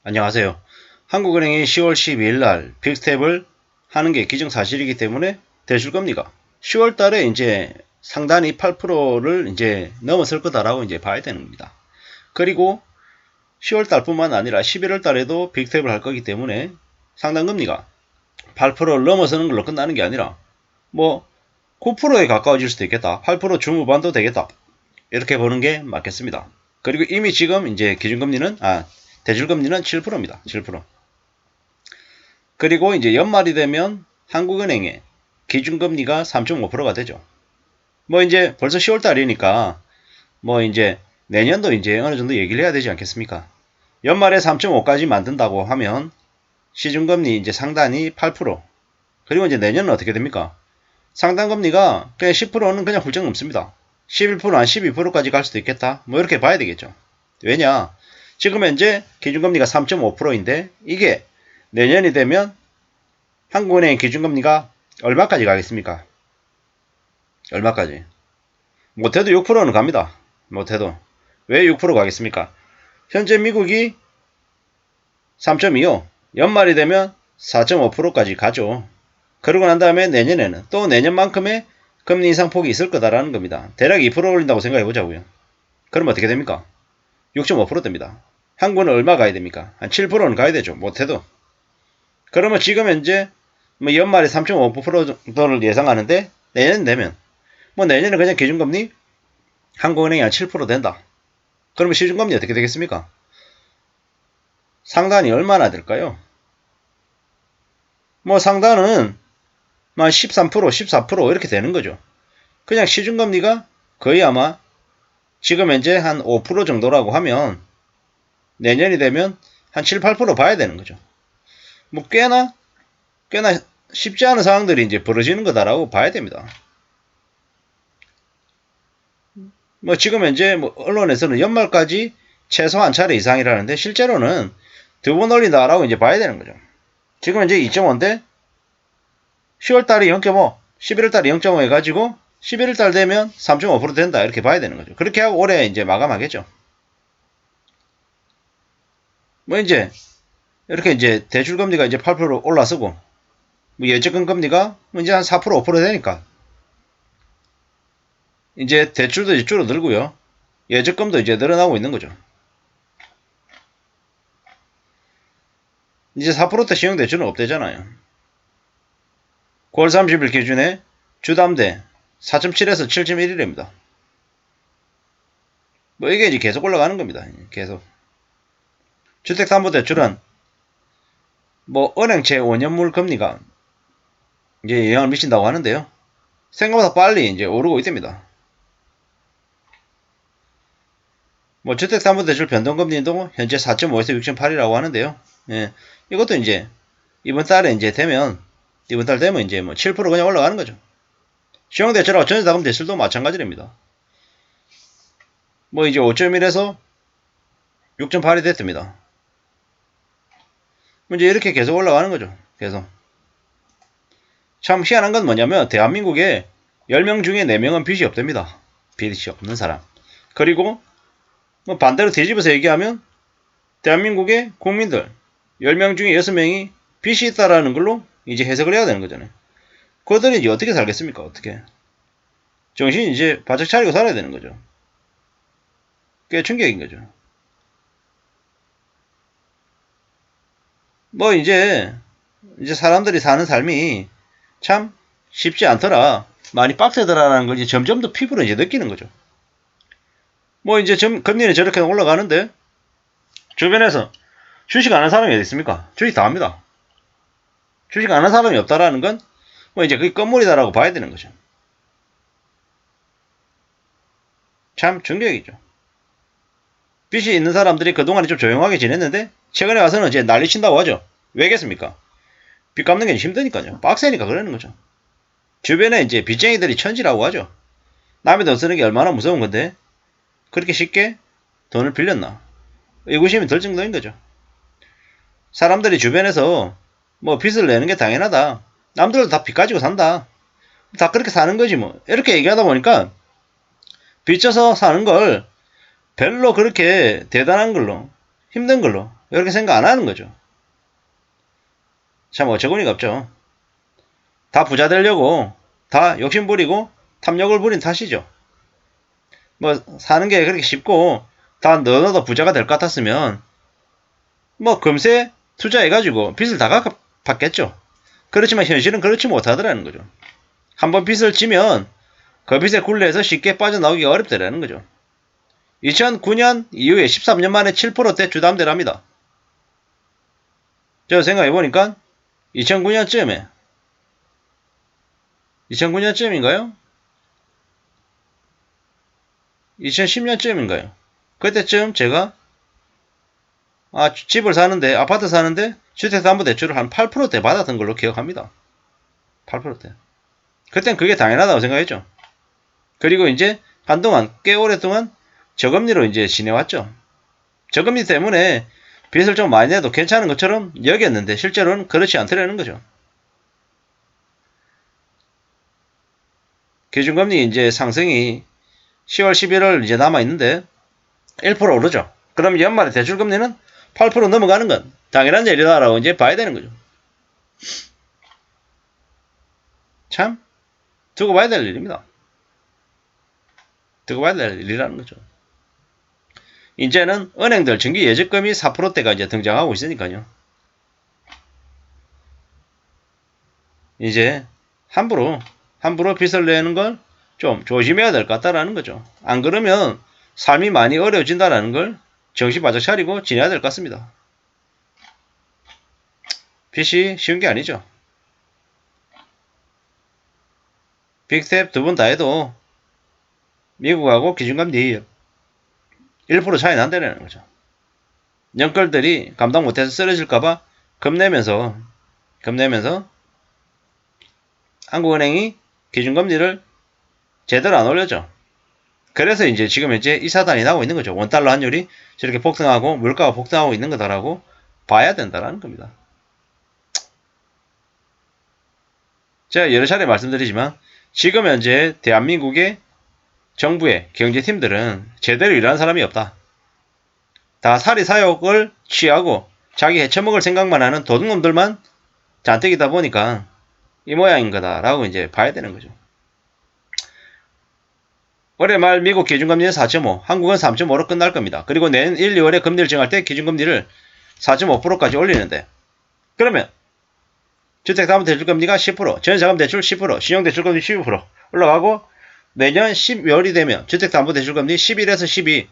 안녕하세요. 한국은행이 10월 12일 날 빅스텝을 하는 게 기정사실이기 때문에 대출금리가 10월 달에 이제 상단이 8%를 이제 넘어설 거다라고 이제 봐야 되는 겁니다. 그리고 10월 달뿐만 아니라 11월 달에도 빅스텝을 할 거기 때문에 상단금리가 8%를 넘어서는 걸로 끝나는 게 아니라 뭐 9%에 가까워질 수도 있겠다. 8% 중후반도 되겠다. 이렇게 보는 게 맞겠습니다. 그리고 이미 지금 이제 기준금리는 대출금리는 7%입니다. 7%. 그리고 이제 연말이 되면 한국은행의 기준금리가 3.5%가 되죠. 뭐 이제 벌써 10월 달이니까 뭐 이제 내년도 이제 어느 정도 얘기를 해야 되지 않겠습니까? 연말에 3.5까지 만든다고 하면 시중금리 이제 상단이 8%. 그리고 이제 내년은 어떻게 됩니까? 상단금리가 그냥 10%는 그냥 훌쩍 넘습니다. 11%, 한 12%까지 갈 수도 있겠다. 뭐 이렇게 봐야 되겠죠. 왜냐? 지금 현재 기준금리가 3.5%인데 이게 내년이 되면 한국은행 기준금리가 얼마까지 가겠습니까? 얼마까지? 못해도 6%는 갑니다. 못해도. 왜 6% 가겠습니까? 현재 미국이 3.25, 연말이 되면 4.5%까지 가죠. 그러고 난 다음에 내년에는 또 내년만큼의 금리 인상폭이 있을 거다라는 겁니다. 대략 2% 올린다고 생각해 보자고요. 그럼 어떻게 됩니까? 6.5% 됩니다. 한국은 얼마 가야 됩니까? 한 7%는 가야 되죠. 못해도. 그러면 지금 현재 뭐 연말에 3.5% 정도를 예상하는데 내년 되면 뭐 내년에 그냥 기준금리 한국은행이 한 7% 된다. 그러면 시중금리 어떻게 되겠습니까? 상단이 얼마나 될까요? 뭐 상단은 한 13%, 14% 이렇게 되는 거죠. 그냥 시중금리가 거의 아마 지금 현재 한 5% 정도라고 하면 내년이 되면 한 7, 8% 봐야 되는 거죠. 뭐 꽤나 쉽지 않은 상황들이 이제 벌어지는 거다라고 봐야 됩니다. 뭐 지금 현재 뭐 언론에서는 연말까지 최소 한 차례 이상이라는데 실제로는 두 번 올린다라고 이제 봐야 되는 거죠. 지금 현재 2.5인데 10월 달이 0.5, 11월 달이 0.5 해가지고 11월 달 되면 3.5% 된다 이렇게 봐야 되는 거죠. 그렇게 하고 올해 이제 마감하겠죠. 뭐 이제 이렇게 이제 대출 금리가 이제 8% 올라서고 뭐 예적금 금리가 이제 한 4%, 5% 되니까 이제 대출도 이제 줄어들고요. 예적금도 이제 늘어나고 있는 거죠. 이제 4%대 신용대출은 없대잖아요. 9월 30일 기준에 주담대 4.7에서 7.1이랍니다. 뭐 이게 이제 계속 올라가는 겁니다. 계속. 주택담보대출은 뭐 은행채 5년물 금리가 이제 영향을 미친다고 하는데요. 생각보다 빨리 이제 오르고 있답니다. 뭐 주택담보대출 변동금리도 현재 4.5에서 6.8이라고 하는데요. 예, 이것도 이제 이번 달에 이제 되면 이제 뭐 7% 그냥 올라가는 거죠. 신용대출하고 전세자금대출도 마찬가지랍니다. 뭐 이제 5.1에서 6.8이 됐답니다. 이제 이렇게 계속 올라가는 거죠. 계속. 참 희한한 건 뭐냐면 대한민국에 10명 중에 4명은 빚이 없답니다. 빚이 없는 사람. 그리고 뭐 반대로 뒤집어서 얘기하면 대한민국의 국민들 10명 중에 6명이 빚이 있다라는 걸로 이제 해석을 해야 되는 거잖아요. 그들이 이제 어떻게 살겠습니까? 어떻게. 정신이 이제 바짝 차리고 살아야 되는 거죠. 꽤 충격인 거죠. 뭐 이제 사람들이 사는 삶이 참 쉽지 않더라. 많이 빡세더라라는 걸 이제 점점 더 피부로 이제 느끼는 거죠. 뭐 이제 금리는 저렇게 올라가는데 주변에서 주식 안 하는 사람이 어디 있습니까? 주식 다 합니다. 주식 안 하는 사람이 없다라는 건 뭐 이제 그게 건물이다라고 봐야 되는 거죠. 참 충격이죠. 빚이 있는 사람들이 그동안에 좀 조용하게 지냈는데 최근에 와서는 이제 난리 친다고 하죠. 왜겠습니까? 빚 갚는 게 힘드니까요. 빡세니까 그러는 거죠. 주변에 이제 빚쟁이들이 천지라고 하죠. 남의 돈 쓰는 게 얼마나 무서운 건데 그렇게 쉽게 돈을 빌렸나. 의구심이 들 정도인 거죠. 사람들이 주변에서 뭐 빚을 내는 게 당연하다. 남들도 다 빚 가지고 산다. 다 그렇게 사는 거지 뭐. 이렇게 얘기하다 보니까 빚져서 사는 걸 별로 그렇게 대단한 걸로 힘든 걸로 이렇게 생각 안 하는 거죠. 참 어처구니가 없죠. 다 부자 되려고 다 욕심 부리고 탐욕을 부린 탓이죠. 뭐 사는 게 그렇게 쉽고 다 너도 부자가 될 것 같았으면 뭐 금세 투자해가지고 빚을 다 갚았겠죠. 그렇지만 현실은 그렇지 못하더라는 거죠. 한번 빚을 지면 그 빚에 굴레에서 쉽게 빠져나오기가 어렵다라는 거죠. 2009년 이후에 13년 만에 7%대 주담대랍니다. 제가 생각해보니까 2009년쯤인가요? 2010년쯤인가요? 그때쯤 제가 집을 사는데 아파트 사는데 주택담보대출을 한 8%대 받았던 걸로 기억합니다. 8%대. 그땐 그게 당연하다고 생각했죠. 그리고 이제 한동안 꽤 오랫동안 저금리로 이제 지내왔죠. 저금리 때문에 빚을 좀 많이 내도 괜찮은 것처럼 여겼는데 실제로는 그렇지 않더라는 거죠. 기준금리 이제 상승이 10월 11월 이제 남아있는데 1% 오르죠. 그럼 연말에 대출금리는 8% 넘어가는 건 당연한 일이다라고 이제 봐야 되는 거죠. 참 두고 봐야 될 일입니다. 두고 봐야 될 일이라는 거죠. 이제는 은행들 정기 예적금이 4%대가 이제 등장하고 있으니까요. 이제 함부로 빚을 내는 걸 좀 조심해야 될 것 같다라는 거죠. 안 그러면 삶이 많이 어려워진다라는 걸 정신 바짝 차리고 지내야 될 것 같습니다. 빚이 쉬운 게 아니죠. 빅스텝 두 번 다 해도 미국하고 기준금리 1% 차이 난다는 거죠. 영끌들이 감당 못해서 쓰러질까봐 겁내면서 한국은행이 기준금리를 제대로 안 올렸죠. 그래서 이제 지금 현재 이 사단이 나오고 있는 거죠. 원달러 환율이 저렇게 폭등하고 물가가 폭등하고 있는 거다라고 봐야 된다라는 겁니다. 제가 여러 차례 말씀드리지만 지금 현재 대한민국의 정부의 경제팀들은 제대로 일하는 사람이 없다. 다 사리사욕을 취하고 자기 해쳐먹을 생각만 하는 도둑놈들만 잔뜩이다 보니까 이 모양인 거다라고 이제 봐야 되는 거죠. 올해 말 미국 기준금리는 4.5, 한국은 3.5로 끝날 겁니다. 그리고 내년 1, 2월에 금리를 정할 때 기준금리를 4.5%까지 올리는데 그러면 주택담보대출금리가 10%, 전세자금대출 10%, 신용대출금리 12% 올라가고 내년 10월이 되면 주택담보대출금리 11에서 12,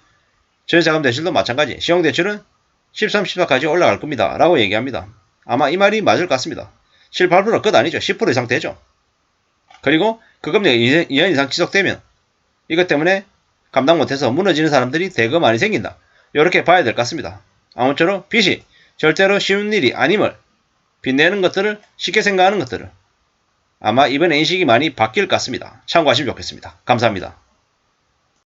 전세자금대출도 마찬가지, 신용대출은 13, 14까지 올라갈 겁니다. 라고 얘기합니다. 아마 이 말이 맞을 것 같습니다. 7, 8% 끝 아니죠. 10% 이상 되죠. 그리고 그 금리가 2년 이상 지속되면 이것 때문에 감당 못해서 무너지는 사람들이 대거 많이 생긴다. 이렇게 봐야 될 것 같습니다. 아무쪼록 빚이 절대로 쉬운 일이 아님을, 빚내는 것들을 쉽게 생각하는 것들을 아마 이번에 인식이 많이 바뀔 것 같습니다. 참고하시면 좋겠습니다. 감사합니다.